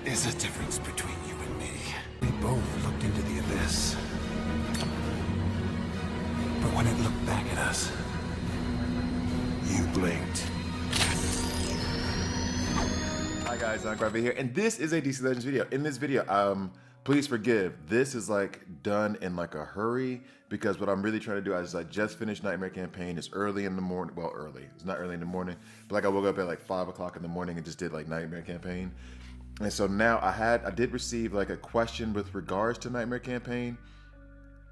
is a difference between you and me. We both looked into the abyss. But when it looked back at us, you blinked. Hi guys, I'm Gravy here, and this is a DC Legends video. In this video, please forgive, this is like done in like a hurry because what I'm really trying to do is I just finished Nightmare Campaign. It's early in the morning. Well, early. It's not early in the morning, but like I woke up at like 5 o'clock in the morning and just did like Nightmare Campaign. And so now I did receive like a question with regards to Nightmare Campaign.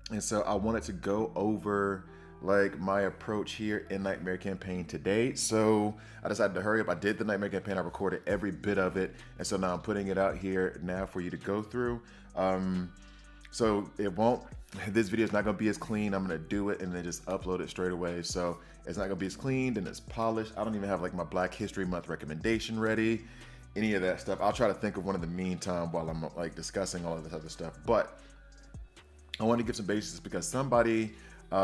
And so I wanted to go over like my approach here in Nightmare Campaign today. So I decided to hurry up. I did the Nightmare Campaign. I recorded every bit of it. And so now I'm putting it out here now for you to go through. So this video is not going to be as clean. I'm going to do it and then just upload it straight away. So it's not going to be as clean and it's polished. I don't even have like my Black History Month recommendation ready. Any of that stuff. I'll try to think of one in the meantime while I'm like discussing all of this other stuff. But I want to give some basics because somebody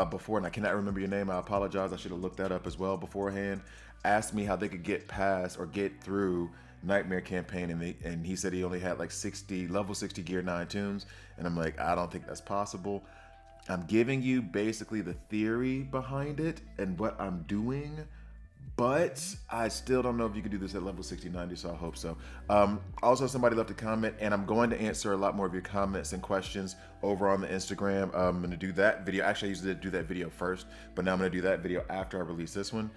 before, and I cannot remember your name, I apologize, I should have looked that up as well beforehand, asked me how they could get past or get through Nightmare Campaign, and he said he only had like level 60 gear 9 tunes, and I'm like, I don't think that's possible. I'm giving you basically the theory behind it and what I'm doing, but I still don't know if you can do this at level 60, 90, so I hope so. Also, somebody left a comment, and I'm going to answer a lot more of your comments and questions over on the Instagram. I'm going to do that video. Actually, I used to do that video first, but now I'm going to do that video after I release this one.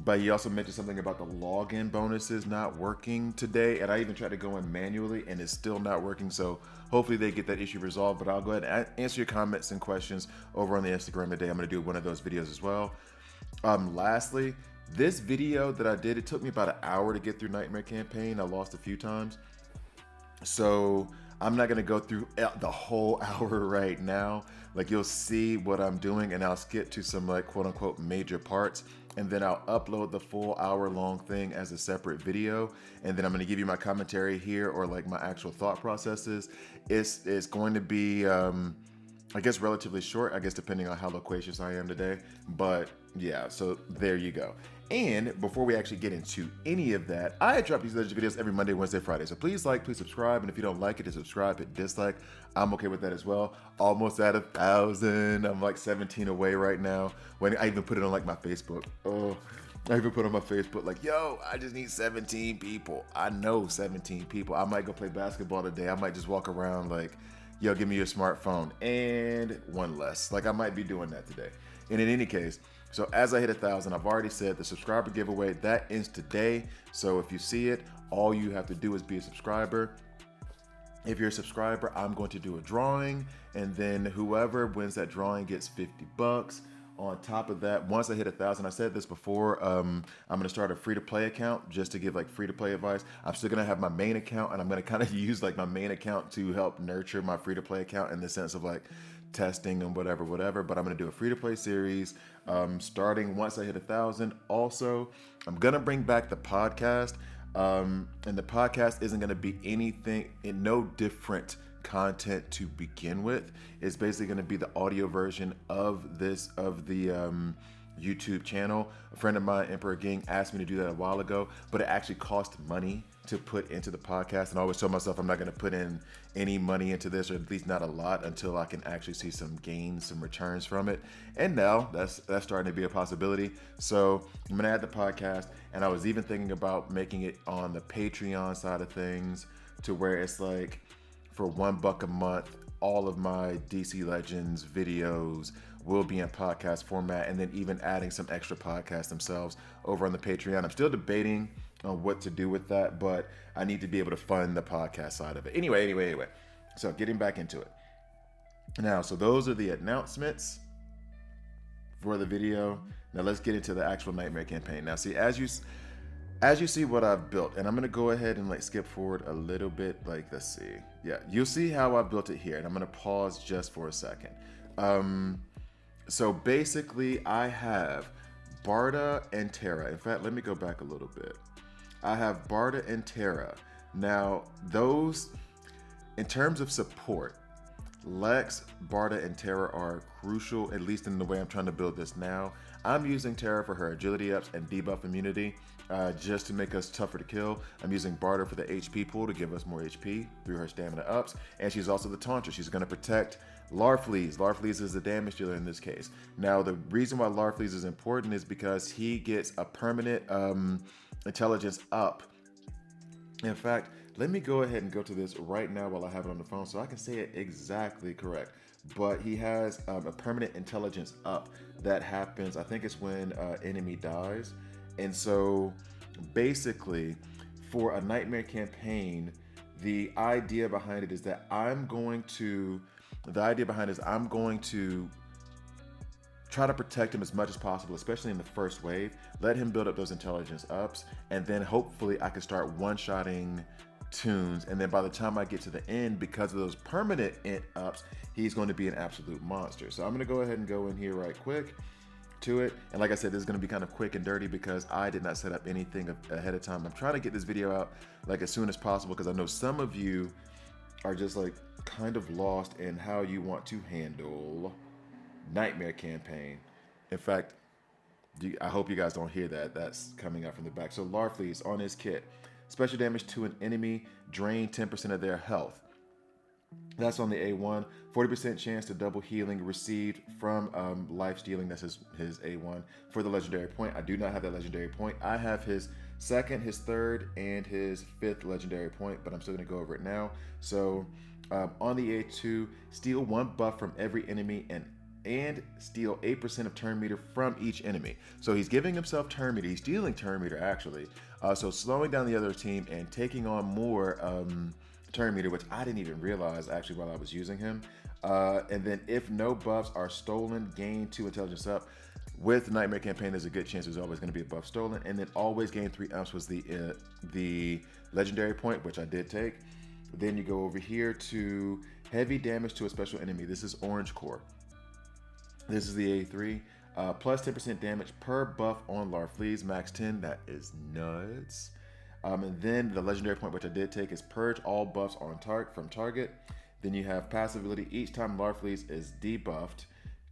But he also mentioned something about the login bonuses not working today, and I even tried to go in manually, and it's still not working, so hopefully they get that issue resolved. But I'll go ahead and answer your comments and questions over on the Instagram today. I'm going to do one of those videos as well. Lastly, this video that I did, it took me about an hour to get through Nightmare Campaign. I lost a few times. So I'm not going to go through the whole hour right now. Like, you'll see what I'm doing, and I'll skip to some like quote unquote major parts, and then I'll upload the full hour-long thing as a separate video, and then I'm going to give you my commentary here, or like my actual thought processes. It's going to be I guess relatively short, I guess depending on how loquacious I am today. But yeah, so there you go. And before we actually get into any of that, I drop these Legends videos every Monday, Wednesday, Friday. So please like, please subscribe. And if you don't like it, subscribe, hit dislike. I'm okay with that as well. Almost at 1,000. I'm like 17 away right now. When I even put it on like my Facebook. Oh, I even put on my Facebook like, yo, I just need 17 people. I know 17 people. I might go play basketball today. I might just walk around like, yo, give me your smartphone, and one less. Like, I might be doing that today. And in any case, so as I hit 1,000, I've already said the subscriber giveaway, that ends today. So if you see it, all you have to do is be a subscriber. If you're a subscriber, I'm going to do a drawing, and then whoever wins that drawing gets $50. On top of that, once I hit 1,000, I said this before, I'm going to start a free-to-play account just to give like free-to-play advice. I'm still going to have my main account, and I'm going to kind of use like my main account to help nurture my free-to-play account in the sense of like testing and whatever, but I'm going to do a free-to-play series starting once I hit 1,000. Also, I'm going to bring back the podcast, and the podcast isn't going to be no different content to begin with. It's basically going to be the audio version of the YouTube channel. A friend of mine, Emperor Ging, asked me to do that a while ago, but it actually cost money to put into the podcast, and I always told myself I'm not going to put in any money into this, or at least not a lot, until I can actually see some gains, some returns from it. And now that's starting to be a possibility. So I'm going to add the podcast, and I was even thinking about making it on the Patreon side of things, to where it's like, for $1 a month, all of my DC Legends videos will be in podcast format, and then even adding some extra podcasts themselves over on the Patreon. I'm still debating on what to do with that, but I need to be able to fund the podcast side of it. Anyway. So getting back into it. Now, so those are the announcements for the video. Now let's get into the actual Nightmare Campaign. Now, see, as you see what I've built, and I'm going to go ahead and like skip forward a little bit. Like, let's see. Yeah, you'll see how I built it here, and I'm going to pause just for a second. So basically I have Barda and Terra. In fact, let me go back a little bit. I have Barda and Terra. Now, those, in terms of support, Lex, Barda, and Terra are crucial, at least in the way I'm trying to build this now. I'm using Terra for her agility ups and debuff immunity, just to make us tougher to kill. I'm using Barter for the HP pool to give us more HP through her stamina ups. And she's also the taunter. She's going to protect Larfleeze. Larfleeze is the damage dealer in this case. Now, the reason why Larfleeze is important is because he gets a permanent intelligence up. In fact, let me go ahead and go to this right now while I have it on the phone so I can say it exactly correct. But he has a permanent intelligence up that happens, I think it's when enemy dies. And so basically, for a Nightmare campaign, the idea behind it is that I'm going to try to protect him as much as possible, especially in the first wave. Let him build up those intelligence ups, and then hopefully I can start one-shotting tunes. And then by the time I get to the end, because of those permanent int ups, he's going to be an absolute monster. So I'm going to go ahead and go in here right quick to it. And like I said, this is going to be kind of quick and dirty because I did not set up anything ahead of time. I'm trying to get this video out like as soon as possible because I know some of you are just like kind of lost in how you want to handle Nightmare campaign. In fact, I hope you guys don't hear that. That's coming out from the back. So Larfleeze on his kit. Special damage to an enemy, drain 10% of their health. That's on the A1. 40% chance to double healing received from life stealing. That's his A1. For the legendary point, I do not have that legendary point. I have his second, his third, and his fifth legendary point, but I'm still going to go over it now. So on the A2, steal 1 buff from every enemy and steal 8% of turn meter from each enemy. So he's giving himself turn meter. He's stealing turn meter, actually. So slowing down the other team and taking on more turn meter, which I didn't even realize actually while I was using him. And then if no buffs are stolen, gain 2 intelligence up. With Nightmare campaign, there's a good chance there's always going to be a buff stolen. And then always gain 3 umps was the legendary point, which I did take. Then you go over here to heavy damage to a special enemy. This is Orange Core. This is the A3. Plus 10% damage per buff on Larfleeze, max 10. That is nuts. And then the legendary point, which I did take, is purge all buffs on from target. Then you have passive ability. Each time Larfleeze is debuffed,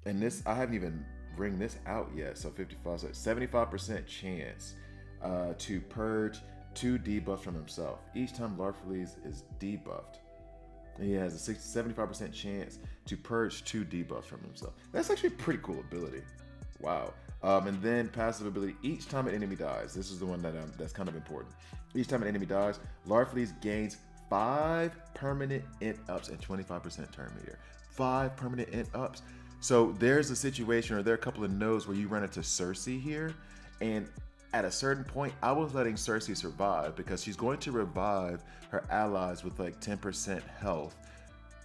and this I haven't even ring this out yet. So 75% chance to purge 2 debuffs from himself. Each time Larfleeze is debuffed, he has a 75% chance to purge 2 debuffs from himself. That's actually a pretty cool ability. Wow. And then passive ability, each time an enemy dies. This is the one that's kind of important. Each time an enemy dies, Larfleeze gains 5 permanent int ups and 25% turn meter. 5 permanent int ups. So there's a situation, or there are a couple of nodes where you run into Cersei here, and at a certain point, I was letting Cersei survive because she's going to revive her allies with like 10% health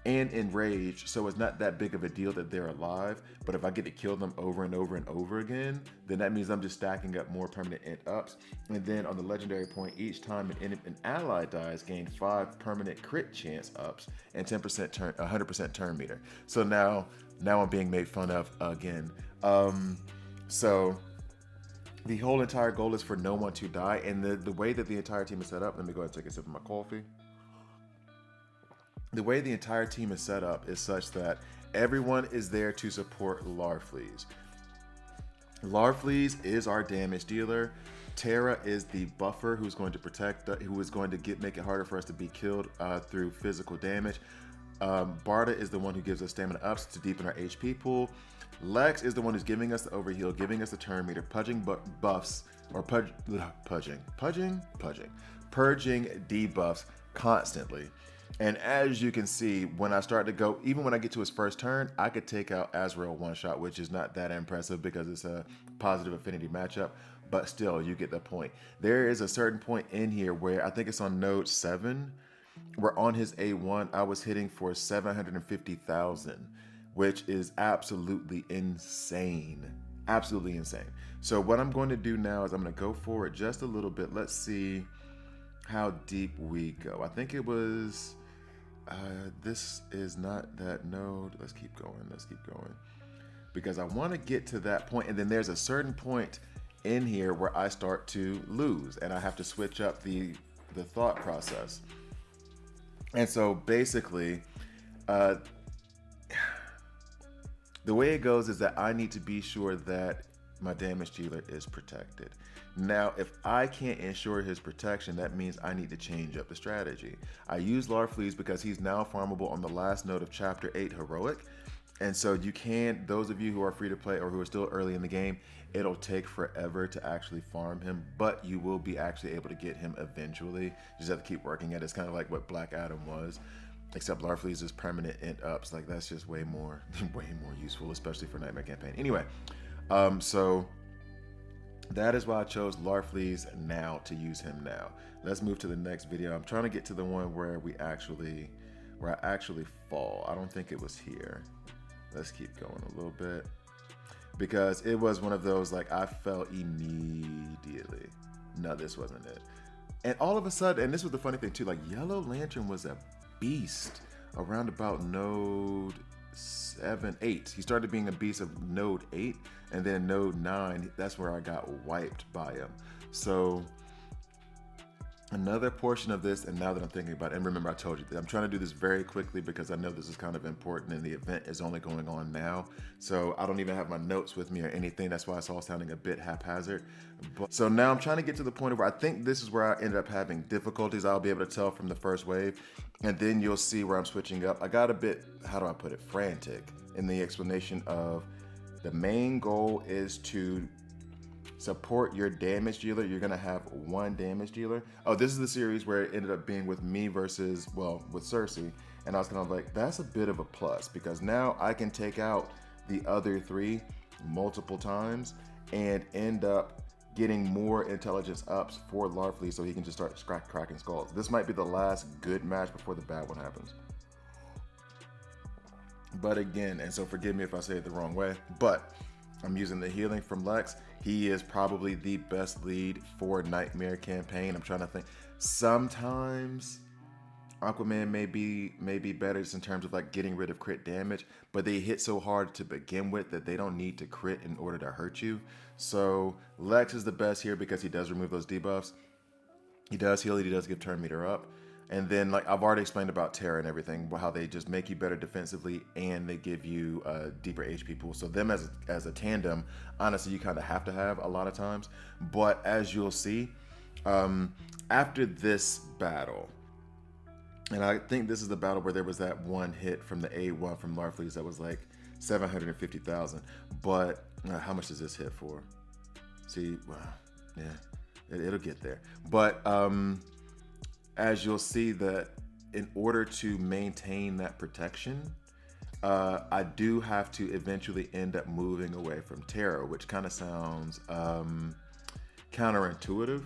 and enrage, so it's not that big of a deal that they're alive. But if I get to kill them over and over and over again, then that means I'm just stacking up more permanent int ups. And then on the legendary point, each time an ally dies, gain 5 permanent crit chance ups and 100% turn meter. So now I'm being made fun of again. So the whole entire goal is for no one to die, and the way that the entire team is set up. Let me go ahead and take a sip of my coffee. The way the entire team is set up is such that everyone is there to support Larfleeze. Larfleeze is our damage dealer. Terra is the buffer who's going to protect, who is going to make it harder for us to be killed through physical damage. Barda is the one who gives us stamina ups to deepen our HP pool. Lex is the one who's giving us the overheal, giving us the turn meter, purging buffs, or purging debuffs constantly. And as you can see, when I start to go, even when I get to his first turn, I could take out Azrael one shot, which is not that impressive because it's a positive affinity matchup, but still, you get the point. There is a certain point in here where I think it's on node 7, where on his A1, I was hitting for 750,000, which is absolutely insane. Absolutely insane. So what I'm going to do now is I'm going to go forward just a little bit. Let's see how deep we go. I think it was, this is not that node. Let's keep going. Because I want to get to that point, and then there's a certain point in here where I start to lose, and I have to switch up the thought process. And so basically, the way it goes is that I need to be sure that my damage dealer is protected. Now, if I can't ensure his protection, that means I need to change up the strategy. I use Larfleeze because he's now farmable on the last node of Chapter 8 Heroic. And so you can, those of you who are free to play or who are still early in the game, it'll take forever to actually farm him, but you will be actually able to get him eventually. You just have to keep working at it. It's kind of like what Black Adam was, except Larfleeze is permanent int ups. Like, that's just way more useful, especially for Nightmare Campaign. Anyway, so that is why I chose Larfleeze now to use him now. Let's move to the next video. I'm trying to get to the one where I actually fall. I don't think it was here. Let's keep going a little bit, because it was one of those, like, I fell immediately. No, this wasn't it. And all of a sudden, and this was the funny thing too, like, Yellow Lantern was a beast around about node 7, 8. He started being a beast of node 8, and then node 9, that's where I got wiped by him. So another portion of this, and now that I'm thinking about it, and remember I told you that I'm trying to do this very quickly because I know this is kind of important and the event is only going on now. So I don't even have my notes with me or anything. That's why it's all sounding a bit haphazard. But, so now I'm trying to get to the point where I think this is where I ended up having difficulties. I'll be able to tell from the first wave, and then you'll see where I'm switching up. I got a bit, how do I put it, frantic in the explanation of the main goal is to support your damage dealer. You're gonna have one damage dealer. Oh, this is the series where it ended up being with me versus, well, with Cersei, and I was kind of like, that's a bit of a plus, because now I can take out the other 3 multiple times and end up getting more intelligence ups for Larfleeze, so he can just start cracking skulls. This might be the last good match before the bad one happens. But again, and so forgive me if I say it the wrong way, but I'm using the healing from Lex. He is probably the best lead for Nightmare Campaign. I'm trying to think. Sometimes Aquaman may be better just in terms of like getting rid of crit damage, but they hit so hard to begin with that they don't need to crit in order to hurt you. So Lex is the best here because he does remove those debuffs. He does heal, he does give turn meter up. And then, like, I've already explained about Terra and everything, how they just make you better defensively and they give you deeper HP pool. So them as a tandem, honestly, you kind of have to have a lot of times. But as you'll see, after this battle, and I think this is the battle where there was that one hit from the A1 from Larfleeze that was like 750,000. But how much does this hit for? See, well, yeah, it'll get there. But as you'll see, that in order to maintain that protection, I do have to eventually end up moving away from Terra, which kind of sounds counterintuitive.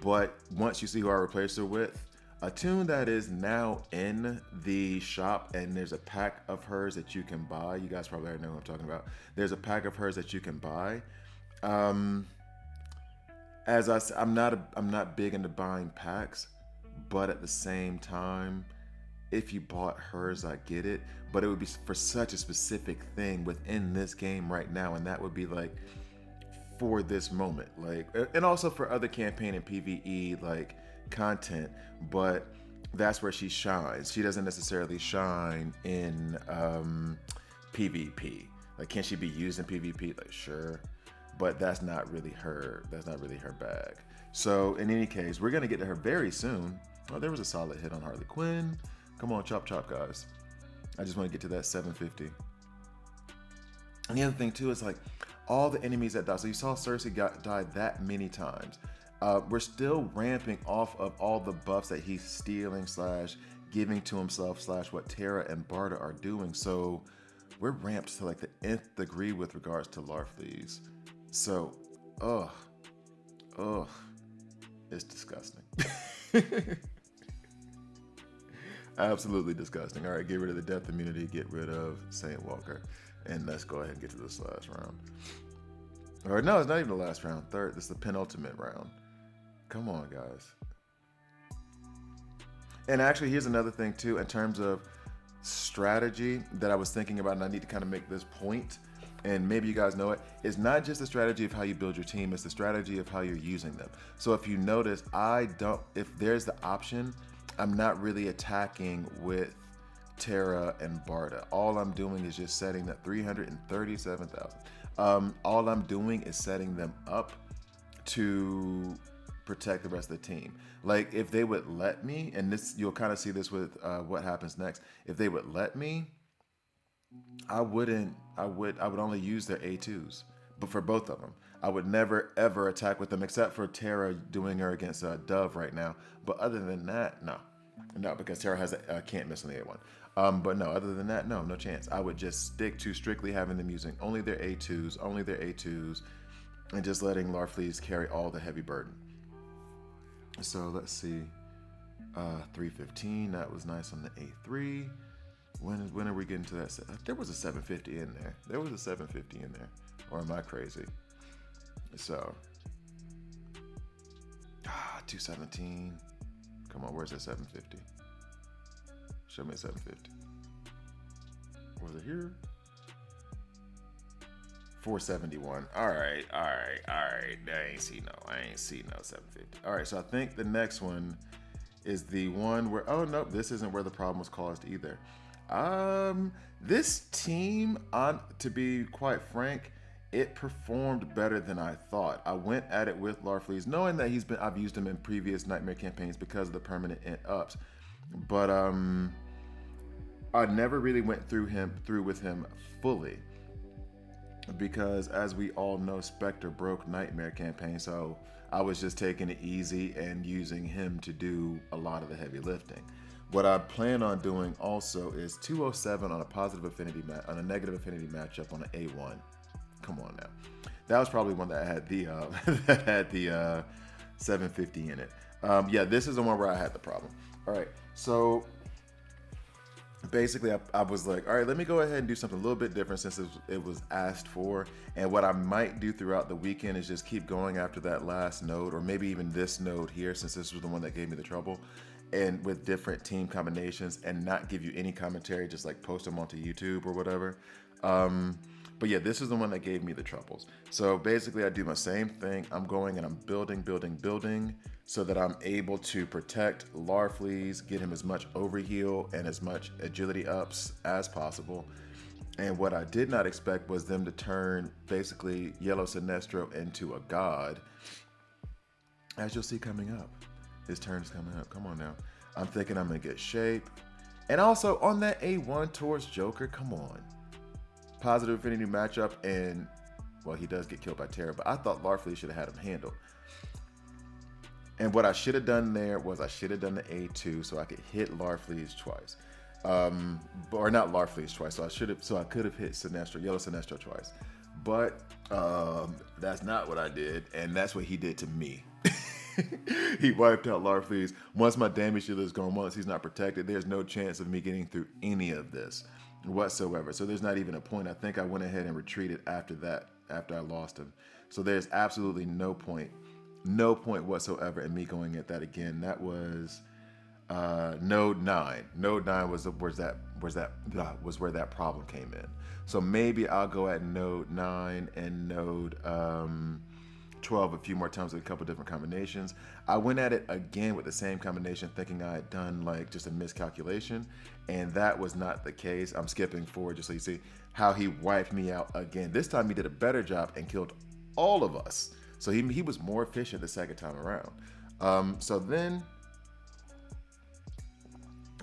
But once you see who I replace her with, a tune that is now in the shop, and there's a pack of hers that you can buy. You guys probably already know what I'm talking about. There's a pack of hers that you can buy. As I said, I'm not big into buying packs, but at the same time, if you bought hers, I get it. But it would be for such a specific thing within this game right now, and that would be like for this moment, like, and also for other campaign and PvE like content. But that's where she shines. She doesn't necessarily shine in PvP. Like, can she be used in PvP? Like, sure, but that's not really her. That's not really her bag. So in any case, we're gonna get to her very soon. Oh, there was a solid hit on Harley Quinn. Come on, chop chop, guys. I just want to get to that 750. And the other thing too is like all the enemies that die. So you saw Cersei die that many times. We're still ramping off of all the buffs that he's stealing / giving to himself / what Terra and Barda are doing. So we're ramped to like the nth degree with regards to Larfleeze. So, it's disgusting. Absolutely disgusting. All right, get rid of the death immunity, get rid of Saint Walker, and let's go ahead and get to this last round. Or no, it's not even the last round. Third, this is the penultimate round. Come on, guys. And actually, here's another thing too, in terms of strategy that I was thinking about, and I need to kind of make this point, and maybe you guys know it. It's not just the strategy of how you build your team, it's the strategy of how you're using them. So if you notice, if there's the option, I'm not really attacking with Terra, and Barda. All I'm doing is just setting that 337,000. All I'm doing is setting them up to protect the rest of the team. Like if they would let me, and this you'll kind of see this with what happens next. If they would let me, I wouldn't. I would only use their A2s, but for both of them, I would never ever attack with them except for Terra doing her against Dove right now. But other than that, no, because Terra has a can't miss on the A1. But no, other than that, no chance. I would just stick to strictly having them using only their A2s, and just letting Larfleeze carry all the heavy burden. So let's see, 315. That was nice on the A3. When are we getting to that? There was a 750 in there. Or am I crazy? So, 217. Come on, where's that 750? Show me a 750. Was it here? 471. All right. I ain't see no 750. All right, so I think the next one is the one where, oh no, this isn't where the problem was caused either. This team, to be quite frank, it performed better than I thought. I went at it with Larfleeze, knowing that I've used him in previous Nightmare campaigns because of the permanent int ups, but I never really went through with him fully, because as we all know, Spectre broke Nightmare campaign, so I was just taking it easy and using him to do a lot of the heavy lifting. What I plan on doing also is 207 on a positive affinity on a negative affinity matchup on an A1. Come on now, that was probably one that had the that had the 750 in it. Yeah, this is the one where I had the problem. All right, so basically I was like, all right, let me go ahead and do something a little bit different since it was asked for. And what I might do throughout the weekend is just keep going after that last node, or maybe even this node here, since this was the one that gave me the trouble, and with different team combinations, and not give you any commentary, just like post them onto YouTube or whatever. But yeah, this is the one that gave me the troubles. So basically I do my same thing. I'm going and I'm building so that I'm able to protect Larfleeze, get him as much overheal and as much agility ups as possible. And what I did not expect was them to turn basically Yellow Sinestro into a god. As you'll see coming up. His turn is coming up. Come on now. I'm thinking I'm in good shape. And also on that A1 towards Joker, come on. Positive affinity matchup, and well, he does get killed by Terra, but I thought Larfleeze should have had him handled. And what I should have done there was I should have done the A2 so I could hit Larfleeze twice. Or not Larfleeze twice, so I could have hit Sinestro, Yellow Sinestro twice. But that's not what I did, and that's what he did to me. He wiped out Larfleeze. Once my damage shield is gone, once he's not protected, there's no chance of me getting through any of this whatsoever. So there's not even a point. I think I went ahead and retreated after that, after I lost him. So there's absolutely no point whatsoever in me going at that again. That was node 9. Node 9 was where that problem came in. So maybe I'll go at node 9 and node 12 a few more times with a couple different combinations. I went at it again with the same combination thinking I had done like just a miscalculation, and that was not the case. I'm skipping forward just so you see how he wiped me out again. This time he did a better job and killed all of us. So he was more efficient the second time around. So then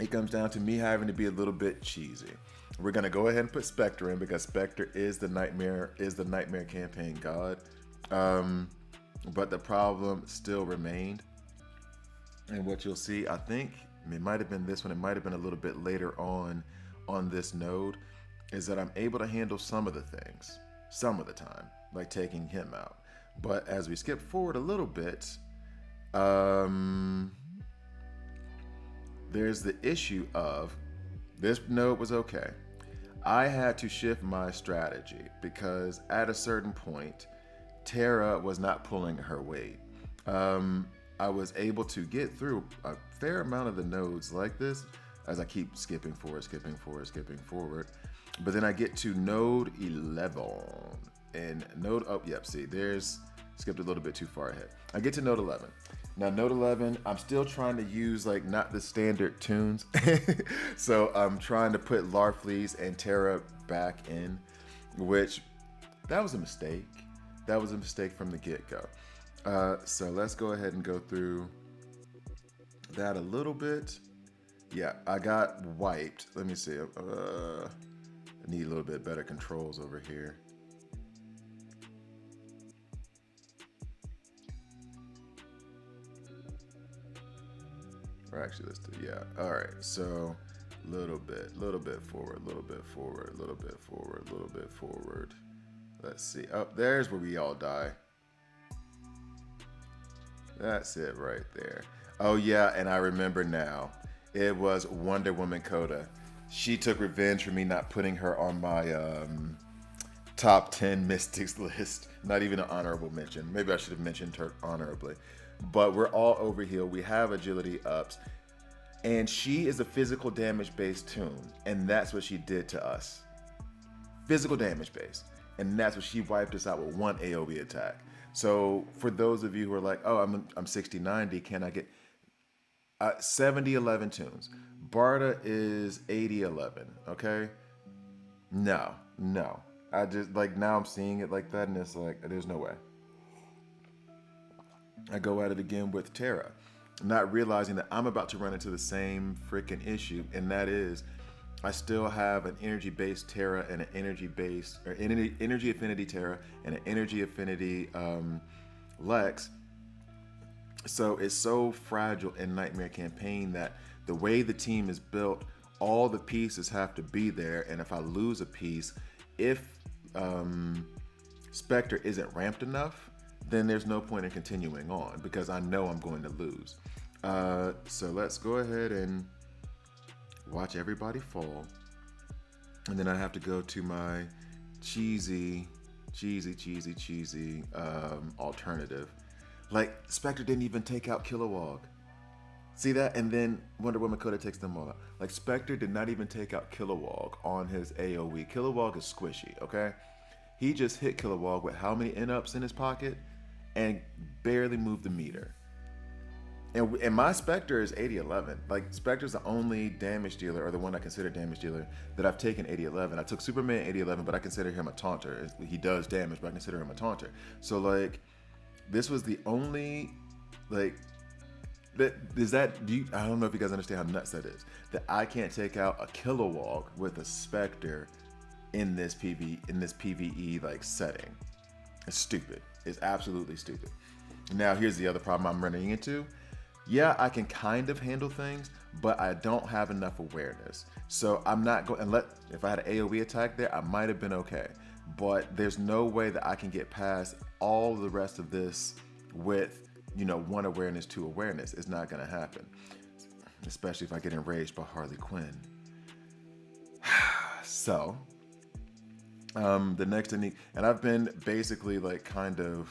it comes down to me having to be a little bit cheesy. We're gonna go ahead and put Spectre in because Spectre is the Nightmare campaign god. But the problem still remained. And what you'll see, I think it might have been this one, it might have been a little bit later on this node, is that I'm able to handle some of the things, some of the time, like taking him out. But as we skip forward a little bit, there's the issue of this node was okay. I had to shift my strategy because at a certain point, Terra was not pulling her weight. I was able to get through a fair amount of the nodes like this as I keep skipping forward. But then I get to node 11 and skipped a little bit too far ahead. I get to node 11 Now, Note 11, I'm still trying to use like not the standard tunes. So I'm trying to put Larfleeze and Terra back in, which that was a mistake. That was a mistake from the get-go. So let's go ahead and go through that a little bit. Yeah, I got wiped. Let me see. I need a little bit better controls over here. Or actually, let's do, yeah. All right, so little bit forward, little bit forward, little bit forward, little bit forward. Let's see. Oh, there's where we all die. That's it right there. Oh yeah, and I remember now. It was Wonder Woman Coda. She took revenge for me not putting her on my top 10 Mystics list. Not even an honorable mention. Maybe I should have mentioned her honorably. But we're all overheal. We have agility ups. And she is a physical damage based tune. And that's what she did to us. Physical damage based. And that's what she wiped us out with one AoE attack. So for those of you who are like, oh, I'm 60-90, can I get 70-11 tunes? Barda is 80-11, okay? No. I just, like, now I'm seeing it like that, and it's like, there's no way. I go at it again with Terra, not realizing that I'm about to run into the same freaking issue, and that is, I still have an energy-based Terra and an energy-based, or energy affinity Terra and an energy affinity Lex. So it's so fragile in Nightmare Campaign that the way the team is built, all the pieces have to be there. And if I lose a piece, if Spectre isn't ramped enough, then there's no point in continuing on because I know I'm going to lose. So let's go ahead and watch everybody fall. And then I have to go to my cheesy alternative. Like, Spectre didn't even take out Kilowog. See that? And then Wonder Woman Coda takes them all out. Like, Spectre did not even take out Kilowog on his AoE. Kilowog is squishy, okay? He just hit Kilowog with how many in-ups in his pocket and barely moved the meter. And my Spectre is 80-11. Like, Spectre's the only damage dealer, or the one I consider damage dealer, that I've taken 80-11. I took Superman 80-11, but I consider him a taunter. He does damage, but I consider him a taunter. So, like, this was the only, like, I don't know if you guys understand how nuts that is. That I can't take out a Kilowog with a Spectre in this PvE like setting. It's stupid. It's absolutely stupid. Now here's the other problem I'm running into. Yeah, I can kind of handle things, but I don't have enough awareness. So I'm not going, if I had an AoE attack there, I might have been okay. But there's no way that I can get past all the rest of this with, 1 awareness, 2 awareness. It's not going to happen. Especially if I get enraged by Harley Quinn. So, the next thing, and I've been basically like kind of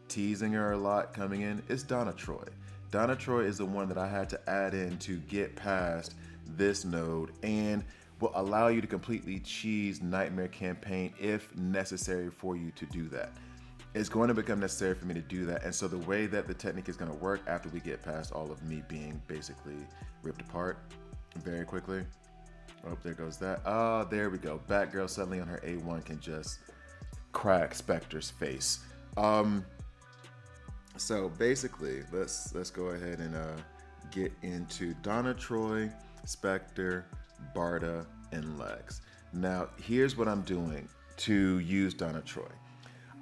teasing her a lot coming in, is Donna Troy. Donna Troy is the one that I had to add in to get past this node and will allow you to completely cheese Nightmare Campaign if necessary for you to do that. It's going to become necessary for me to do that. And so the way that the technique is going to work after we get past all of me being basically ripped apart very quickly. Oh, there goes that. Oh, there we go. Batgirl suddenly on her A1 can just crack Spectre's face. So basically, let's go ahead and get into Donna Troy, Spectre, Barda, and Lex. Now, here's what I'm doing to use Donna Troy.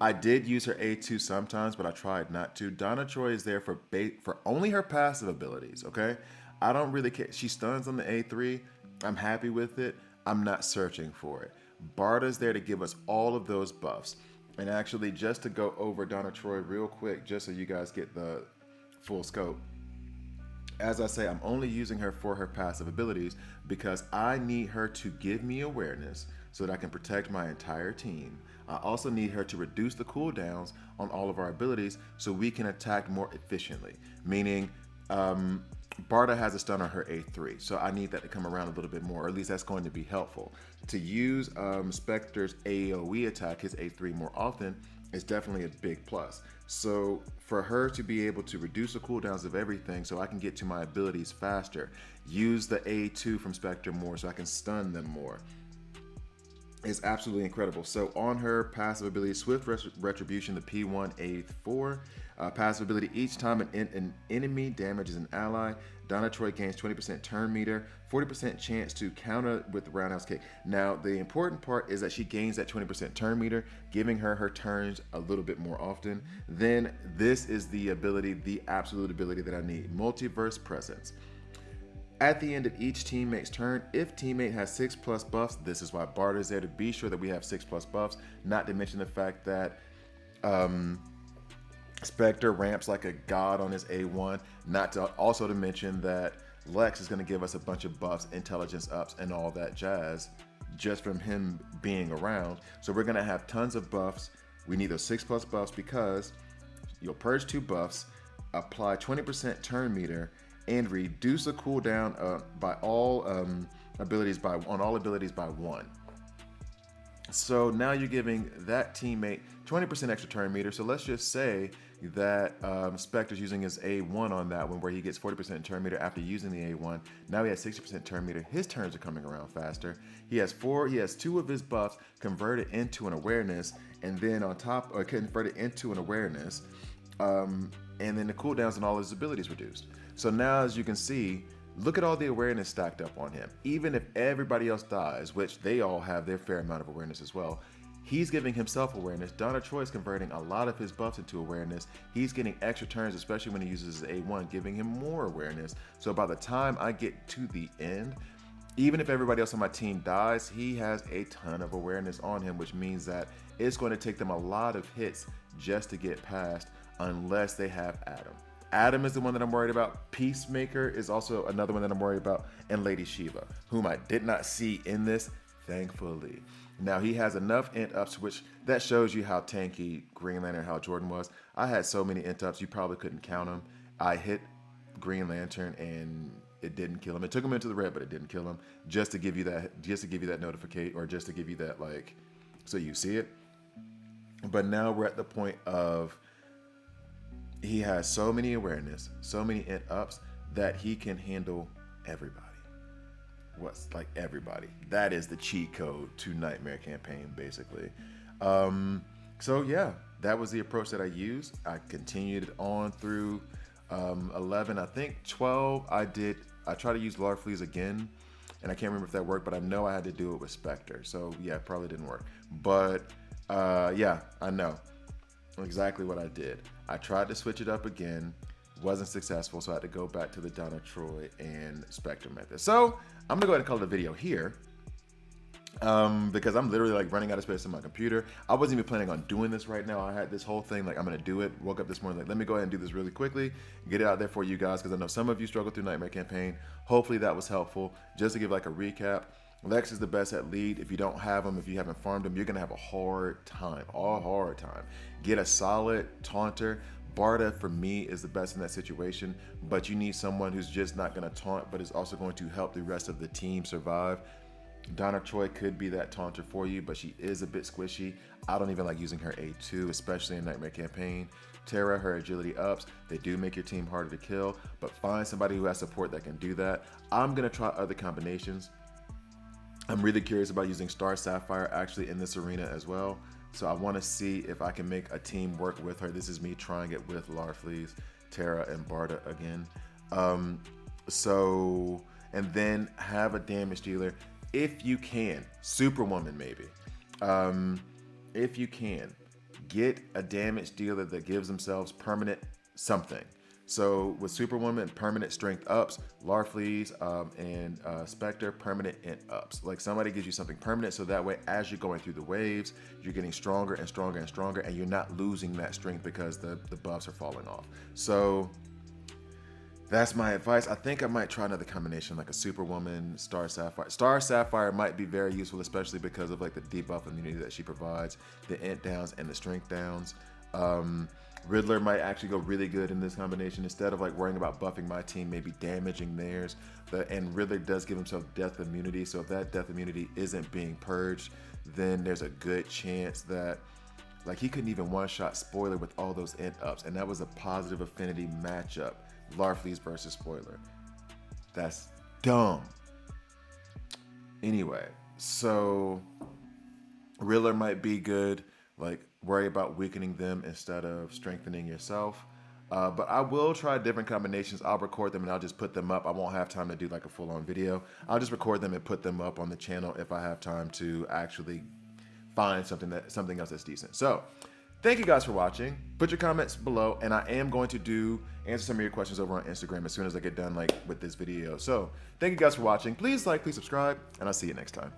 I did use her A2 sometimes, but I tried not to. Donna Troy is there for only her passive abilities, okay? I don't really care. She stuns on the A3. I'm happy with it. I'm not searching for it. Barda's there to give us all of those buffs. And actually, just to go over Donna Troy real quick, just so you guys get the full scope. As I say, I'm only using her for her passive abilities because I need her to give me awareness so that I can protect my entire team. I also need her to reduce the cooldowns on all of our abilities so we can attack more efficiently. Meaning, Barda has a stun on her A3, so I need that to come around a little bit more, or at least that's going to be helpful. To use Spectre's AoE attack, his A3, more often, is definitely a big plus. So for her to be able to reduce the cooldowns of everything so I can get to my abilities faster, use the A2 from Spectre more so I can stun them more, is absolutely incredible. So on her passive ability, Swift Retribution, the P1A4, passive ability, each time an enemy damages an ally, Donna Troy gains 20% turn meter, 40% chance to counter with the roundhouse kick. Now, the important part is that she gains that 20% turn meter, giving her turns a little bit more often. Then this is the ability, the absolute ability that I need, Multiverse Presence. At the end of each teammate's turn, if teammate has 6+ buffs, this is why Barter is there, to be sure that we have 6+ buffs, not to mention the fact that Spectre ramps like a god on his A1, not to also to mention that Lex is going to give us a bunch of buffs, intelligence ups, and all that jazz just from him being around. So we're going to have tons of buffs. We need those 6+ buffs because you'll purge 2 buffs, apply 20% turn meter, and reduce the cooldown by all abilities by 1. So now you're giving that teammate 20% extra turn meter. So let's just say that Spectre's using his A1 on that one, where he gets 40% turn meter after using the A1. Now he has 60% turn meter. His turns are coming around faster. He has 2 of his buffs converted into an awareness, and then on top, or converted into an awareness, and then the cooldowns and all his abilities reduced. So now, as you can see, look at all the awareness stacked up on him. Even if everybody else dies, which they all have their fair amount of awareness as well, he's giving himself awareness. Donna Troy is converting a lot of his buffs into awareness. He's getting extra turns, especially when he uses his A1, giving him more awareness. So by the time I get to the end, even if everybody else on my team dies, he has a ton of awareness on him, which means that it's going to take them a lot of hits just to get past, unless they have Adam. Adam is the one that I'm worried about. Peacemaker is also another one that I'm worried about. And Lady Shiva, whom I did not see in this, thankfully. Now, he has enough int ups, which that shows you how tanky Green Lantern, how Jordan was. I had so many int ups, you probably couldn't count them. I hit Green Lantern and it didn't kill him. It took him into the red, but it didn't kill him. Just to give you that notification, or just to give you that, like, so you see it. But now we're at the point of, he has so many awareness, so many int ups that he can handle everybody. What's like everybody? That is the cheat code to Nightmare Campaign, basically. So yeah, that was the approach that I used. I continued on through 11. I think 12. I tried to use Larfleeze again, and I can't remember if that worked, but I know I had to do it with Spectre. So yeah, it probably didn't work. But yeah, I know exactly what I did. I tried to switch it up again, wasn't successful, so I had to go back to the Donna Troy and Spectre method. So I'm gonna go ahead and call it a video here, because I'm literally like running out of space on my computer. I wasn't even planning on doing this right now. I had this whole thing like, I'm gonna do it. Woke up this morning like, let me go ahead and do this really quickly, get it out there for you guys, because I know some of you struggle through Nightmare Campaign. Hopefully that was helpful. Just to give like a recap, Lex is the best at lead. If you don't have him, if you haven't farmed him, you're gonna have a hard time, Get a solid taunter. Barda, for me, is the best in that situation, but you need someone who's just not gonna taunt, but is also going to help the rest of the team survive. Donna Troy could be that taunter for you, but she is a bit squishy. I don't even like using her A2, especially in Nightmare Campaign. Terra, her agility ups, they do make your team harder to kill, but find somebody who has support that can do that. I'm gonna try other combinations. I'm really curious about using Star Sapphire actually in this arena as well. So I want to see if I can make a team work with her. This is me trying it with Larfleeze, Terra, and Barda again. And then have a damage dealer if you can. Superwoman maybe. If you can, get a damage dealer that gives themselves permanent something. So with Superwoman, permanent strength ups, Larfleeze and Spectre, permanent int ups. Like somebody gives you something permanent, so that way as you're going through the waves, you're getting stronger and stronger and stronger, and you're not losing that strength because the buffs are falling off. So that's my advice. I think I might try another combination, like a Superwoman, Star Sapphire. Star Sapphire might be very useful, especially because of like the debuff immunity that she provides, the int downs and the strength downs. Riddler might actually go really good in this combination. Instead of like worrying about buffing my team, maybe damaging theirs. And Riddler does give himself death immunity, so if that death immunity isn't being purged, then there's a good chance that Like, he couldn't even one-shot Spoiler with all those int-ups, and that was a positive affinity matchup. Larfleeze versus Spoiler. That's dumb. Anyway, so Riddler might be good. Like, worry about weakening them instead of strengthening yourself. But I will try different combinations. I'll record them and I'll just put them up. I won't have time to do like a full-on video. I'll just record them and put them up on the channel if I have time to actually find something else that's decent. So, thank you guys for watching. Put your comments below, and I am going to answer some of your questions over on Instagram as soon as I get done like with this video. So, thank you guys for watching. Please like, please subscribe, and I'll see you next time.